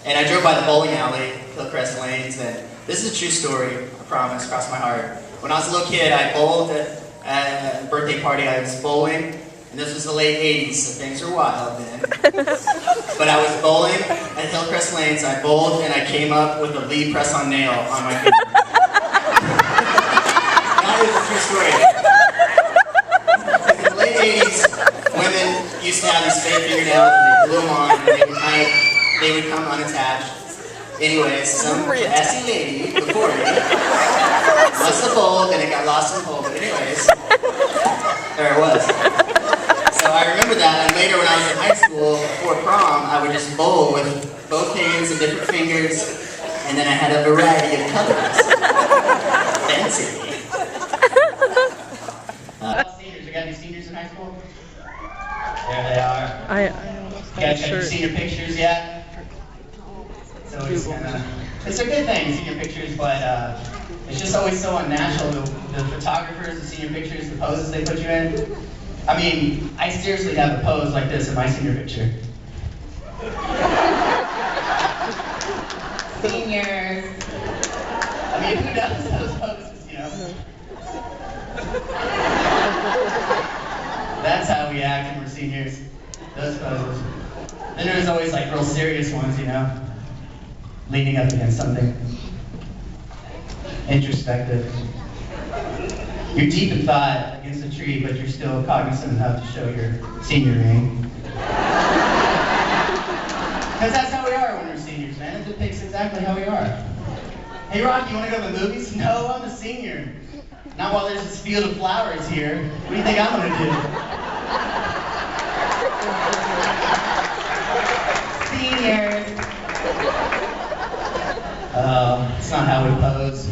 And I drove by the bowling alley, Hillcrest Lanes, and this is a true story, I promise, cross my heart. When I was a little kid, I bowled at a birthday party. I was bowling, and this was the late 80s, so things were wild then. But I was bowling at Hillcrest Lanes, I bowled, and I came up with a lead press-on nail on my finger. That is a true story. In the late 80s, women used to have these fake fingernails, and they glue them on, and they would come unattached. Anyways, some classy lady before me must have bowled, and it got lost in the hole. But anyways, there it was. So I remember that, and later when I was in high school, before prom, I would just bowl with both hands and different fingers, and then I had a variety of colors. Fancy. Seniors, you got any seniors in high school? There they are. I You guys have senior pictures yet? So it's a good thing, senior pictures, but it's just always so unnatural. The photographers, the senior pictures, the poses they put you in. I mean, I seriously have a pose like this in my senior picture. Seniors. I mean, who does those poses, you know? That's how we act when we're seniors. Those poses. Then there's always like real serious ones, you know? Leaning up against something. Introspective. You're deep in thought against a tree, but you're still cognizant enough to show your senior ring. Because that's how we are when we're seniors, man. It depicts exactly how we are. Hey, Rock, you want to go to the movies? No, I'm a senior. Not while there's this field of flowers here. What do you think I'm going to do? Seniors. It's not how we pose.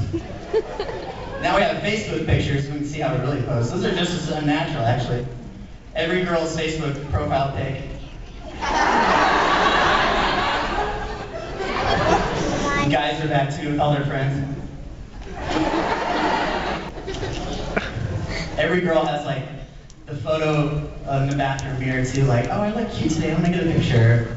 Now we have Facebook pictures, so we can see how we really pose. Those are just as unnatural, actually. Every girl's Facebook profile pic. And guys are back too with all their friends. Every girl has like the photo in the bathroom mirror too, like, oh, I look cute today, I'm gonna get a picture.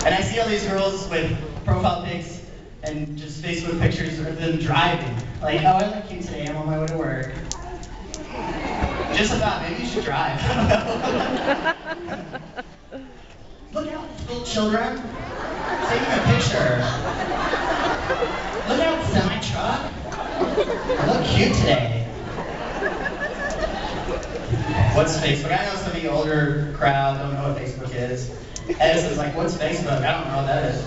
And I see all these girls with profile pics and just Facebook pictures of them driving. Like, oh, I look cute today, I'm on my way to work. Just about, maybe you should drive. Look out, little children. Taking a picture. Look out, semi-truck. I look cute today. What's Facebook? I know some of the older crowd don't know what Facebook is. Edison's like, what's Facebook? I don't know what that is.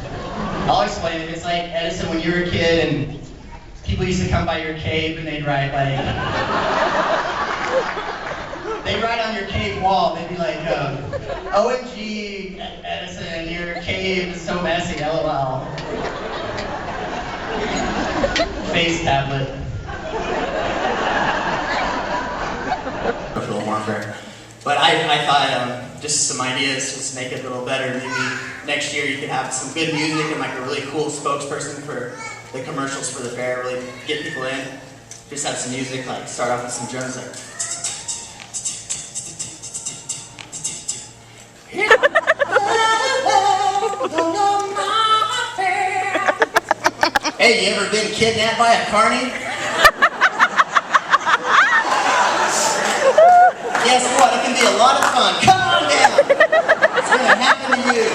I'll explain it. It's like Edison when you were a kid and people used to come by your cave and they'd write like, they'd write on your cave wall, they'd be like, OMG, Edison, your cave is so messy, LOL. Face tablet. A little warmer. But I thought just some ideas, just make it a little better. Maybe next year you could have some good music and like a really cool spokesperson for the commercials for the fair, really get people in. Just have some music, like start off with some drums like. Hey, you ever been kidnapped by a carny? Guess what? It can be a lot of fun. Calm down. It's going to happen to you.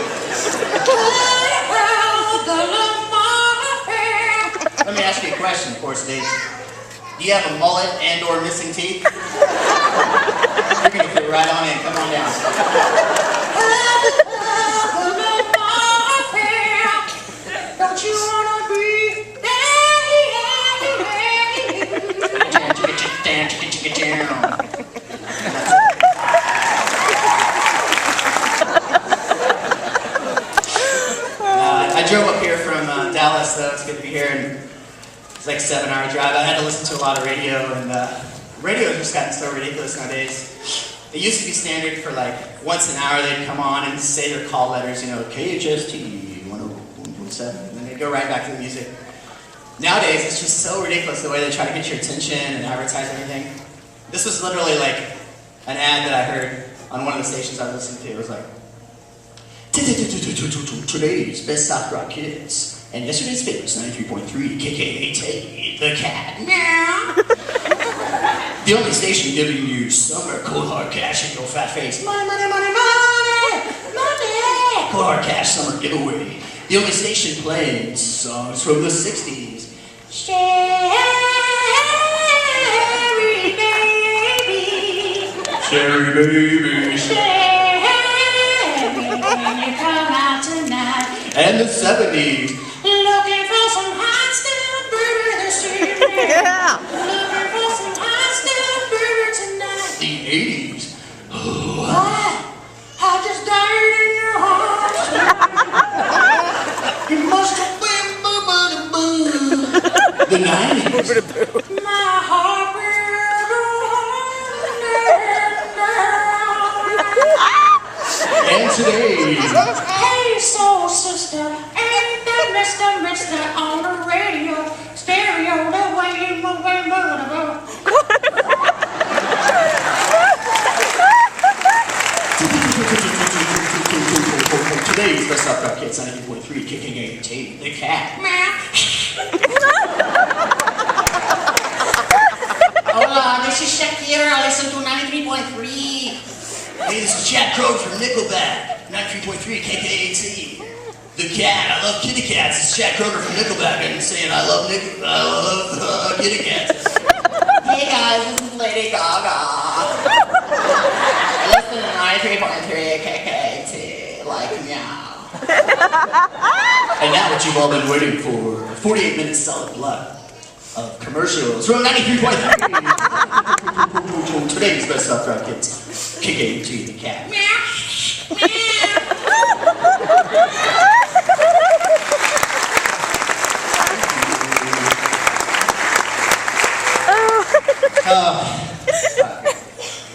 Let me ask you a question, of course, Dave. Do you have a mullet and or missing teeth? You're going to fit right on in. Come on down. Don't you want to be I drove up here from Dallas, though. It's good to be here. And it's like a 7-hour drive. I had to listen to a lot of radio, and radio has just gotten so ridiculous nowadays. It used to be standard for like once an hour they'd come on and say their call letters, you know, KHST 101.7, and then they'd go right back to the music. Nowadays, it's just so ridiculous the way they try to get your attention and advertise everything. This was literally like an ad that I heard on one of the stations I was listening to. It was like, Today's best soft rock hits, and yesterday's favorites, 93.3 KKAT, the cat. Meow. The only station giving you summer cold hard cash in your fat face. Money, money, money, money, money. Cold hard cash summer giveaway. The only station playing songs from the 60s. Sherry baby. Sherry baby. Sherry, when you come out tonight. And the 70s. Looking for some hot stuff, baby, this evening. Yeah. Looking for some hot stuff, baby, tonight. The 80s. Oh, I just died in your heart. You must have been boo-boo-boo. The 90s. My heart will go on. And today's. Hey, soul sister, ain't that Mr. on the radio, stereo, the way you move, Today's best soft rock hits, 93.3 KKAT, the cat. Hola, this is Shakira. Listen to 93.3. Hey, this is Chad Kroger from Nickelback. 93.3 KKAT. The cat. I love kitty cats. It's Chad Kroger from Nickelback. And saying I love kitty cats. Hey guys, this is Lady Gaga. Listen to 93.3 KKAT. Like meow. And now what you've all been waiting for, 48 minutes solid blood of commercials from 93.3. Today's best soft rock hits. KKAT, the cat. Meow.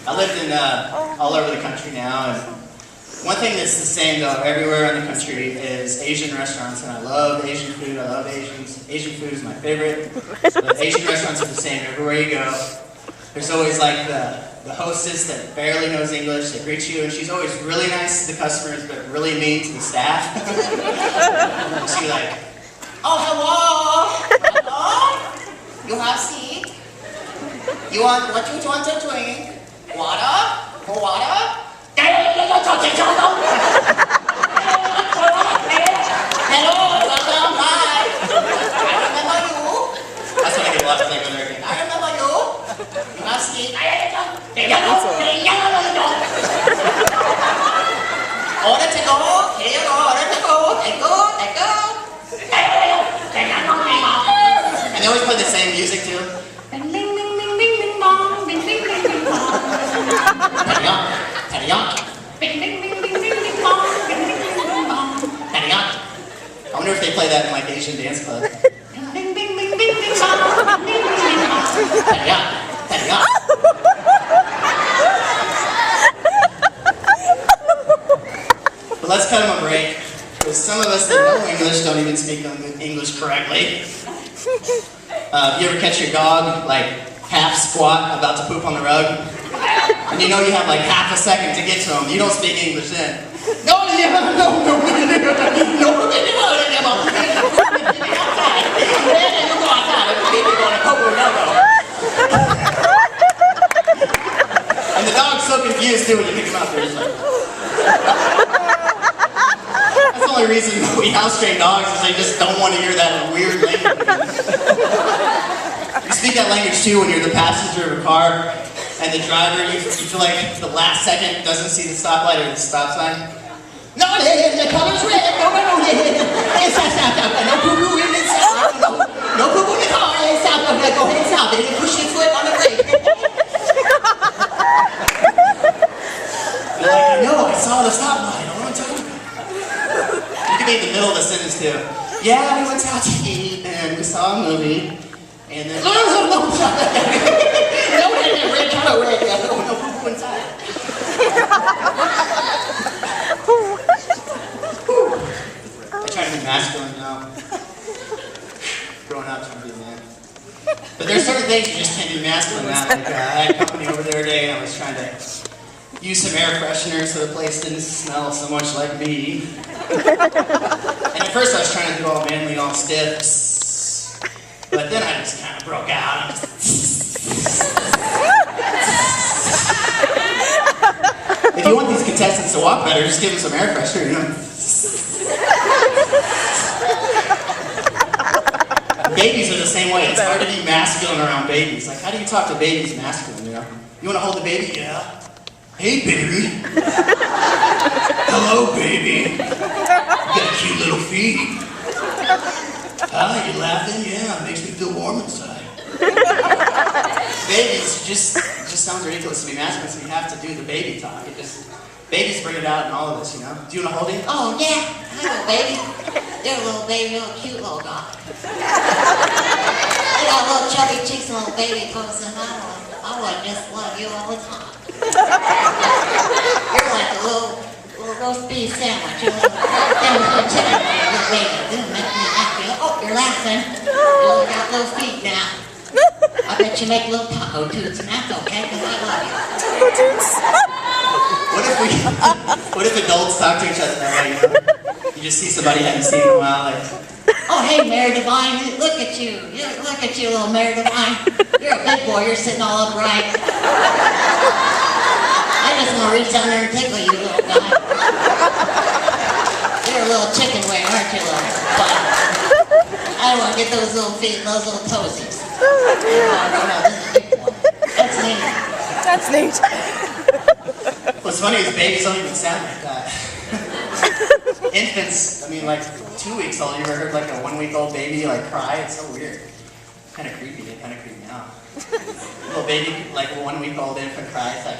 I lived in all over the country now, and one thing that's the same though everywhere in the country is Asian restaurants, and I love Asian food. I love Asians. Asian food is my favorite. But Asian restaurants are the same everywhere you go. There's always like the hostess that barely knows English that greets you, and she's always really nice to the customers, but really mean to the staff. She's like, oh, hello, hello, you have seat? You want, what you want to drink? Water? More water? Hello, welcome, hi. I remember you. That's what I get lost in like American. I remember you. You have seat. Order to go, here you go, order to go, take go. And they always play the same music too. I wonder if they play that in like Asian dance clubs. But let's cut him a break, because some of us that know English don't even speak English correctly. You ever catch your dog like half squat about to poop on the rug? And you know you have like half a second to get to him. You don't speak English then. No. And the dog's so confused too when you pick him up. They're just like... That's the only reason we house train dogs is they just don't want to hear that weird language. You speak that language too when you're the passenger of a car. And the driver, you feel like the last second doesn't see the stoplight or the stop sign. No, the color's red. No, it's stop. No poo-poo in this. No poo-poo in the car. Stop. Go ahead, stop. They didn't push your foot on the brake. You're like, no, I saw the stop line. I want to tell you. You can be in the middle of the sentence too. Yeah, we went out to eat and we saw a movie. And then, no, red color, red. No poo-poo inside. I try to be masculine now. Growing up, trying to be a man. But there's certain things you just can't be masculine now. Like, I had company over there today, and I was trying to use some air freshener so the place didn't smell so much like me. And at first I was trying to do all manly, all stiff. But then I just kind of broke out. If you want these contestants to walk better, just give them some air pressure, you know? Babies are the same way. It's hard to be masculine around babies. Like, how do you talk to babies masculine, you know? You want to hold the baby? Yeah. Hey, baby. Hello, baby. You got cute little feet. You laughing? Yeah, it makes me feel warm inside. Babies just sounds ridiculous to be masculine, so you have to do the baby talk. Babies bring it out in all of us, you know? Do you want to hold him? Oh, yeah. Hello, baby. You're a little baby, little cute little guy. You got little chubby cheeks and little baby pose, and I would just love you all the time. You're like a little roast beef sandwich. You're like a chicken, little baby. Didn't make me happy. Oh, you're laughing. You got little feet now. I bet you make little taco toots, and that's okay, because I love you. Taco toots? What if adults talk to each other that way, you know? You just see somebody you haven't seen in a while, like, oh, hey, Mary Divine, look at you. Look at you, little Mary Divine. You're a big boy, you're sitting all upright. I just want to reach down there and tickle you, little guy. You're a little chicken wing, aren't you, little butt? I want to get those little feet and those little toesies. Oh, no, this is a big one. That's neat. That's neat. what's funny is babies don't even sound like that. Infants, I mean, like 2 weeks old, you ever heard like a 1 week old baby like cry? It's so weird. Kind of creepy, it kind of creeped me out. Little baby, like a 1 week old infant cries, like,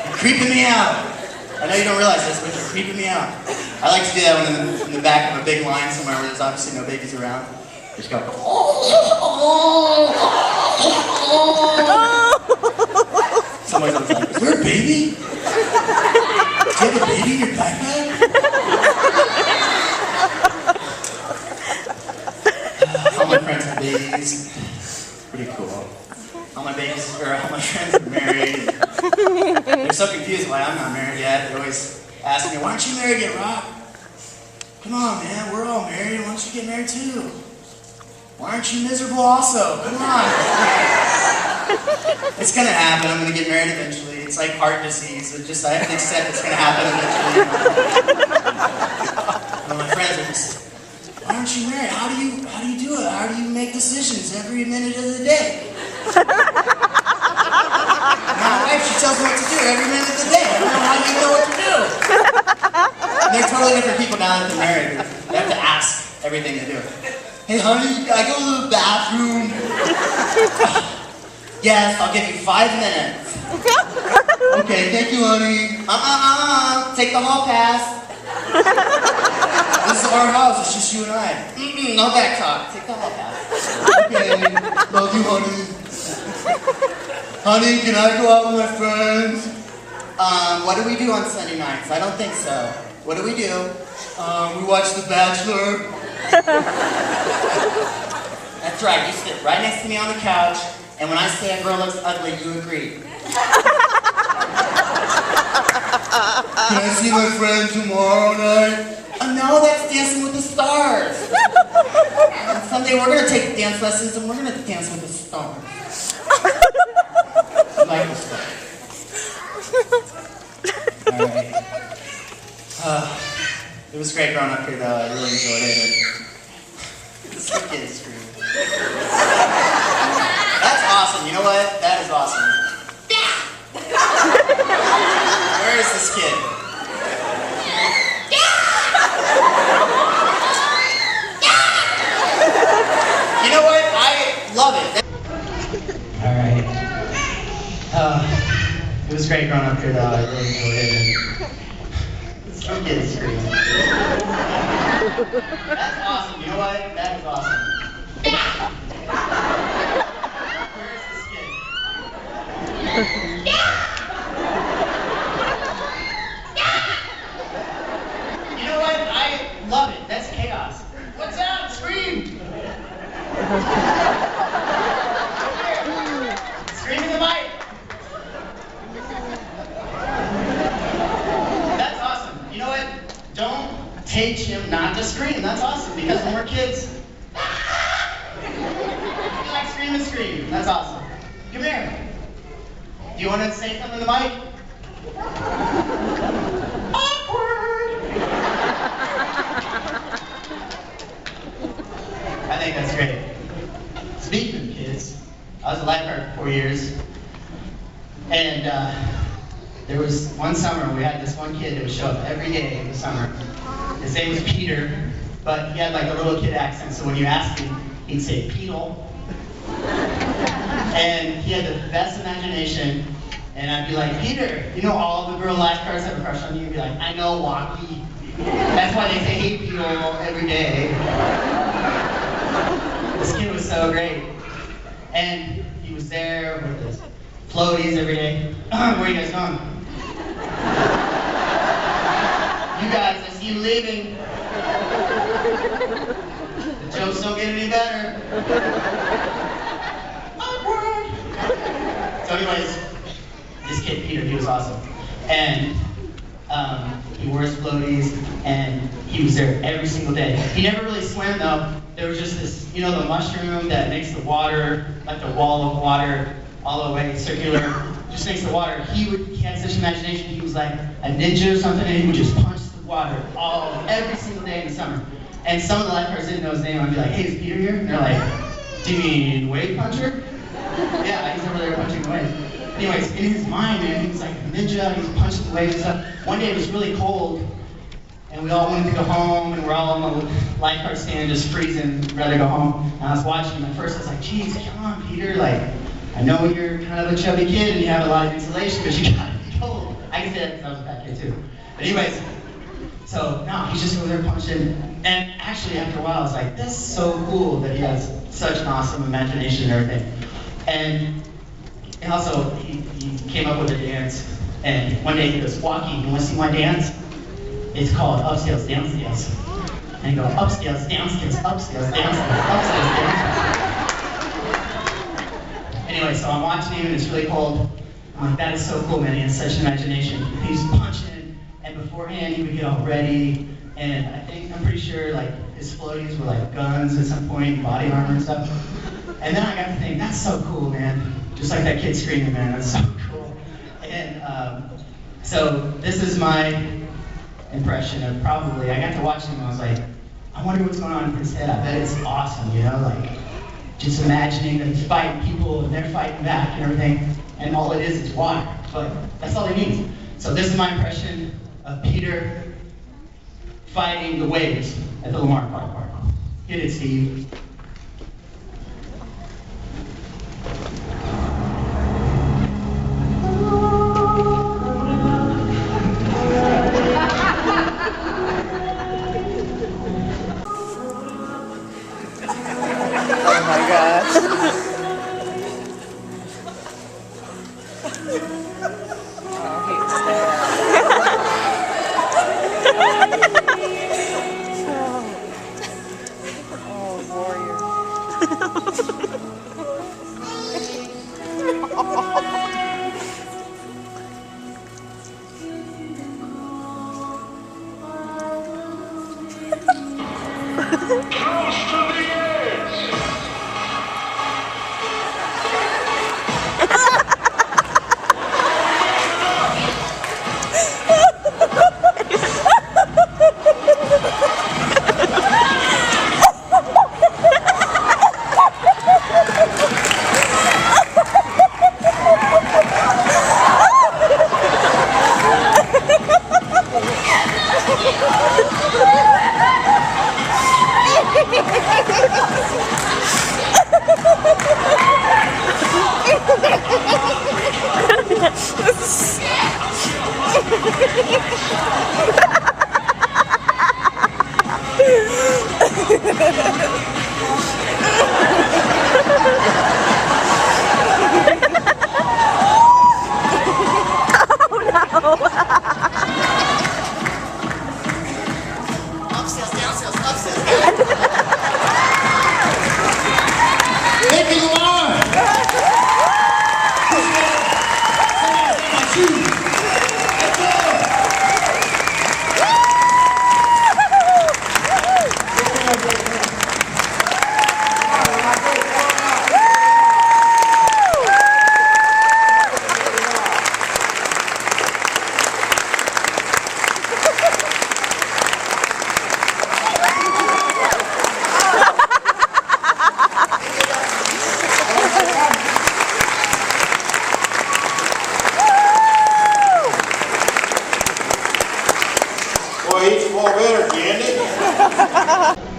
you're creeping me out. I know you don't realize this, but you're creeping me out. I like to do that when I'm in the back of a big line somewhere where there's obviously no babies around. Just go, someone's always like, is there a baby? Do you have a baby in your backpack? All my friends have babies. Pretty cool. All my friends are married. They're so confused why I'm not married yet. They always ask me, why aren't you married yet, Rock? Come on, man, we're all married. Why don't you get married too? Why aren't you miserable also? Come on. It's gonna happen. I'm gonna get married eventually. It's like heart disease. I have to accept it's gonna happen eventually. And my friends are just, why aren't you married? How do you do it? How do you make decisions every minute of the day? My wife, she tells me what to do every minute of the day. I don't know how you know what to do. And they're totally different people now that they're married. They have to ask everything they do. Hey honey, can I go to the bathroom? Yes, I'll give you 5 minutes. Okay, thank you, honey. Take the hall pass. This is our house, it's just you and I. No back talk. Take the hall pass. Okay, love you, honey. Honey, can I go out with my friends? What do we do on Sunday nights? I don't think so. What do? We watch The Bachelor. That's right, you sit right next to me on the couch, and when I say a girl looks ugly, you agree. Can I see my friend tomorrow night? No, that's Dancing with the Stars. And someday we're going to take dance lessons, and we're going to dance with the stars. I like the stars. Alright. It was great growing up here, though. I really enjoyed it. This kid is screwed. That's awesome. You know what? That is awesome. Where is this kid? You know what? I love it. Alright. It was great growing up here, though. I really enjoyed it. This kid is screwed. That's awesome. You know what? That is awesome. Where is this kid? You know what? I love it. That's chaos. What's up? Scream! Scream in the teach him not to scream. That's awesome, because when we're kids, we like scream. That's awesome. Come here. Do you want to say something to the mic? Awkward. I think that's great. Speaking of kids, I was a lifeguard for 4 years, and there was one summer we had this one kid that would show up every day in the summer. His name was Peter, but he had like a little kid accent, so when you asked him, he'd say Peedle. And he had the best imagination, and I'd be like, Peter, you know all the girl lifeguards have a crush on you? He'd be like, I know, Walkie. That's why they say hey Peedle every day. This kid was so great. And he was there with his floaties every day. Where are you guys going? You guys, I see you leaving. The jokes don't get any better. Awkward. So anyways, this kid, Peter, he was awesome. And he wore his floaties, and he was there every single day. He never really swam though. There was just this, you know, the mushroom that makes the water, like the wall of water, all the way circular, just makes the water. He had such imagination. He was like a ninja or something, and he would just punch the water every single day in the summer. And some of the lifeguards didn't know his name. I'd be like, hey, is Peter here? And they're like, do you mean wave puncher? Yeah, he's over there punching the waves. Anyways, in his mind, man, he was like a ninja. He was punching the waves and stuff. One day it was really cold, and we all wanted to go home, and we're all on the lifeguard stand just freezing, rather go home. And I was watching him at first. I was like, geez, come on, Peter. Like, I know you're kind of a chubby kid and you have a lot of insulation, but you gotta be cold. I can say that because I was a fat kid too. But anyways, so no, he's just over there punching. And actually, after a while, I was like, this is so cool that he has such an awesome imagination and everything. And also, he came up with a dance. And one day he goes, Walkie, you want to see my dance? It's called upstairs, downstairs. And you go upstairs, downstairs, upstairs, downstairs, upstairs, downstairs. Anyway, so I'm watching him and it's really cold. I'm like, that is so cool, man. He has such an imagination. He's punching, and beforehand he would get all ready. And I'm pretty sure like his floaties were like guns at some point, body armor and stuff. And then I got to think, that's so cool, man. Just like that kid screaming, man, that's so cool. And so this is my impression of probably, I got to watch him and I was like, I wonder what's going on in his head. I bet it's awesome, you know, like just imagining that he's fighting people and they're fighting back and everything. And all it is water, but that's all he needs. So this is my impression of Peter fighting the waves at the Lamar Park. Get it, Steve. Oh my gosh. Oh, he's there. Oh, warrior. Ha ha ha.